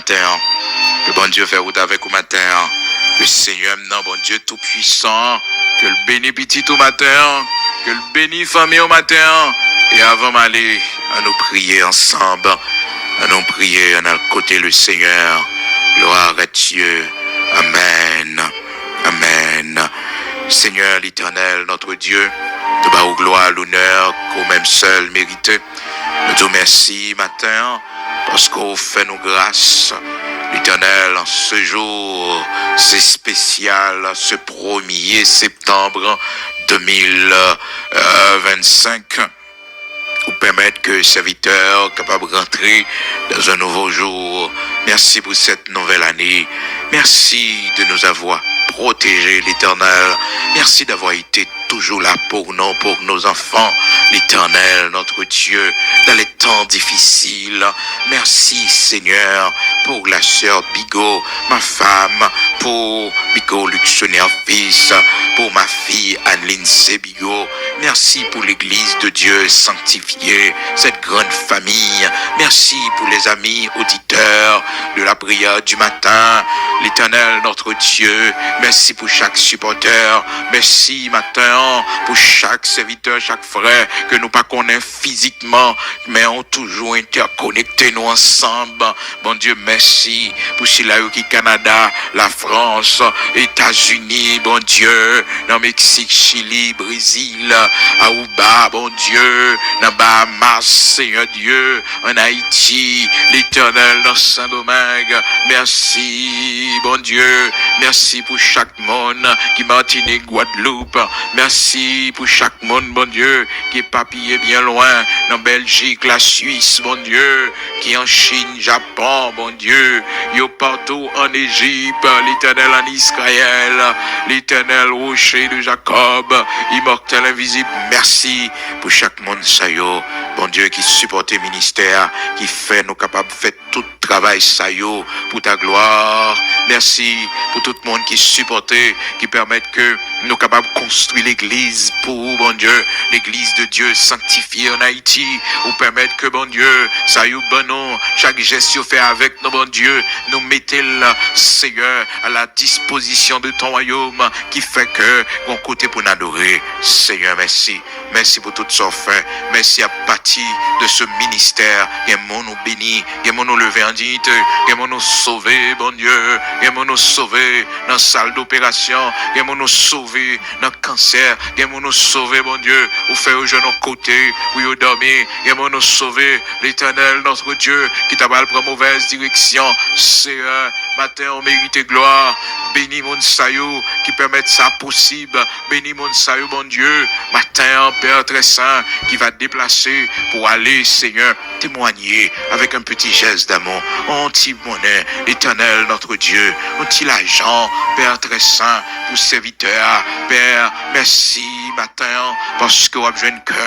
matin. Que bon Dieu fait route avec au matin. Le Seigneur non, bon Dieu tout-puissant. Que le bénit petit au matin. Que le bénit famille au matin. Et avant d'aller à nous prier ensemble, à nous prier à notre côté le Seigneur. Gloire à Dieu. Amen. Amen. Seigneur l'Éternel, notre Dieu, nous bas gloire, l'honneur qu'au même seul mérite. Nous te remercions matin parce qu'on fait nos grâces. L'Éternel, en ce jour, c'est spécial, ce 1er septembre 2025. Pour permettre que serviteurs capables de rentrer dans un nouveau jour. Merci pour cette nouvelle année. Merci de nous avoir protégés, l'Éternel. Merci d'avoir été toujours là pour nous, pour nos enfants. L'Éternel, notre Dieu, dans les temps difficiles. Merci, Seigneur, pour la sœur Bigot, ma femme, pour Bigot Luxonnaire fils, pour ma fille Anne-Lyne Bigot. Merci pour l'église de Dieu sanctifiée, cette grande famille. Merci pour les amis auditeurs de la prière du matin. L'Éternel, notre Dieu, merci pour chaque supporter. Merci matin pour chaque serviteur, chaque frère que nous pas connaissons physiquement, mais on toujours interconnectés nous ensemble. Bon Dieu, merci pour Silayoki Canada, la France, États-Unis, bon Dieu, dans Mexique, Chili, Brésil, Aruba, bon Dieu, dans Bahamas, Seigneur Dieu, en Haïti, l'Éternel dans Saint-Domingue. Merci, bon Dieu, merci pour chaque monde qui Martinique, Guadeloupe. Merci pour chaque monde, bon Dieu, qui est papillé bien loin, dans Belgique, la Suisse, bon Dieu, qui est en Chine, Japon, bon Dieu, yo partout en Égypte, l'Éternel en Israël, l'Éternel rocher de Jacob, immortel invisible. Merci pour chaque monde, ça yo, bon Dieu, qui supporte le ministère, qui fait nous capables de faire tout travail, ça yo, pour ta gloire. Merci pour tout le monde qui supporte, qui permet que nous capables de construire l'église pour, bon Dieu, l'église de Dieu sanctifiée en Haïti, ou permettre que, bon Dieu, ça y est, bon non, chaque geste fait avec nous, bon Dieu, nous mettez là, Seigneur, à la disposition de ton royaume, qui fait que, bon côté pour nous adorer. Seigneur, merci. Merci pour tout ce fait. Merci à partir de ce ministère, que mon nous béni, que mon nous lever en dignité, que mon nous sauver, bon Dieu, que mon nous sauver dans la salle d'opération, que mon nous sauver dans le cancer, que mon nous sauver, bon Dieu, ou faire aux jeunes côté, ou y dormir, que mon nous sauver, l'Éternel, notre Dieu, qui t'a pas prendre mauvaise direction. Seigneur, matin, on mérite gloire. Bénis mon saillot qui permet ça possible. Bénis mon saillot, bon Dieu. Matin, Père très saint, qui va déplacer pour aller, Seigneur, témoigner avec un petit geste d'amour. On t'y monnaie, l'Éternel, notre Dieu. On t'y l'argent, Père très saint, pour serviteur. Père, merci matin, parce que vous avez besoin de cœur.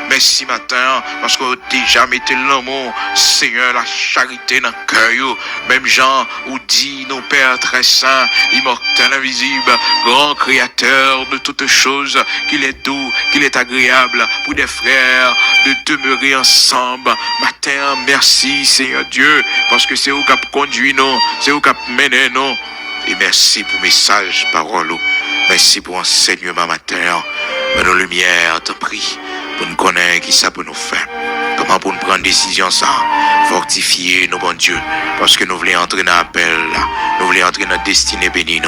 Merci matin, parce que vous avez déjà mis l'amour, Seigneur, la charité dans le cœur. Même Jean, ou dit, nos Père très saint, immortel, invisible, grand créateur de toutes choses, qu'il est doux, qu'il est agréable pour des frères de demeurer ensemble. Matin, merci Seigneur Dieu, parce que c'est vous qui avez conduit nous, c'est vous qui avez mené nous. Et merci pour message, parole. Merci pour enseignement matin. Nos lumières, t'en prie, pour nous connaître qui ça peut nous faire. Comment pour nous prendre décision ça, fortifier nos bons Dieu, parce que nous voulons entrer dans l'appel là, nous voulons entrer dans la destinée bénie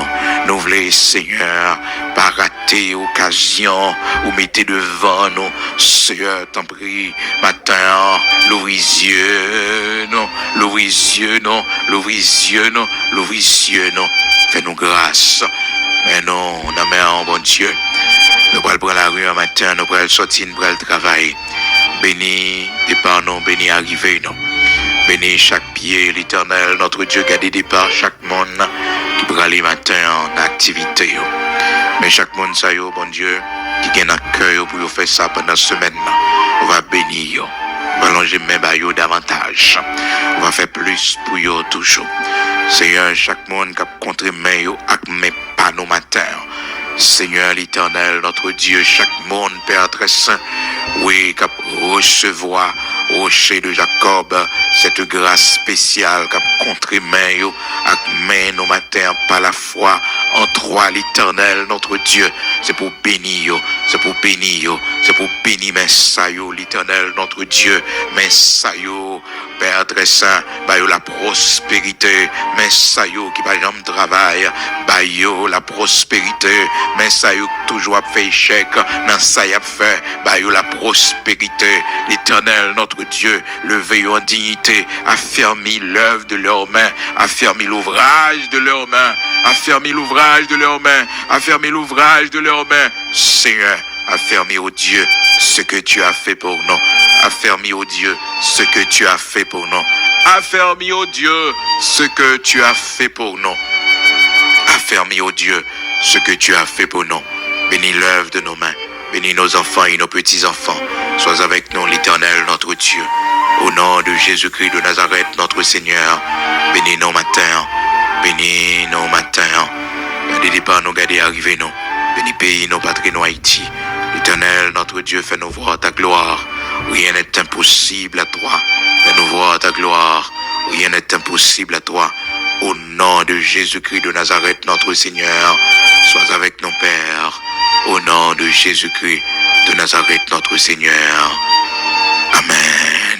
nous voulons Seigneur, pas rater occasion, ou mettez devant nous, Seigneur, t'en prie, matin, l'ouvre les yeux, non, l'ouvre les yeux, non, l'ouvre les yeux, non, l'ouvre les yeux, non, fais-nous grâce, mais non, on a mis en bon Dieu, nous allons prendre la rue un matin, nous allons sortir, nous allons travailler. Bénis départ non, bénis arriver non. Bénis chaque pied, l'Éternel, notre Dieu, garder départ chaque monde qui prend les matins en activité. Mais chaque monde, ça y est, bon Dieu, qui gagne un cœur pour faire ça pendant la semaine, on va bénir, on va longer même davantage, on va faire plus pour eux toujours. Seigneur, chaque monde qui a contre main avec mes panneaux matins. Seigneur l'Éternel, notre Dieu, chaque monde, Père très saint, oui, qui recevoir rocher de Jacob, cette grâce spéciale qu'a contre main yo, ak main nos matins par la foi en toi l'Éternel notre Dieu. C'est pour bénir yo, c'est pour bénir yo, c'est pour bénir mes saillots l'Éternel notre Dieu, mes saillots Père très saint, bah yo la prospérité, mes saillots qui par jamais travail, bah yo la prospérité, mes saillots toujours fait échec, dans ça y a fait, bah yo la prospérité, l'Éternel notre Dieu, levez en dignité, affermis l'œuvre de leurs mains, affermis l'ouvrage de leurs mains, affermis l'ouvrage de leurs mains, affermis l'ouvrage de leurs mains, Seigneur, affermis au Dieu ce que tu as fait pour nous. Affermis au Dieu ce que tu as fait pour nous. Affermis au Dieu ce que tu as fait pour nous. Affermis au Dieu ce que tu as fait pour nous. Bénis l'œuvre de nos mains. Bénis nos enfants et nos petits-enfants. Sois avec nous l'Éternel notre Dieu. Au nom de Jésus-Christ de Nazareth notre Seigneur. Bénis nos matins. Bénis nos matins. Gardez pas nous garder arriver nous. Bénis pays, nos patries, nos Haïti. L'Éternel, notre Dieu, fais-nous voir ta gloire. Rien n'est impossible à toi. Fais-nous voir ta gloire. Rien n'est impossible à toi. Au nom de Jésus-Christ de Nazareth, notre Seigneur, sois avec nos pères. Au nom de Jésus-Christ de Nazareth, notre Seigneur. Amen.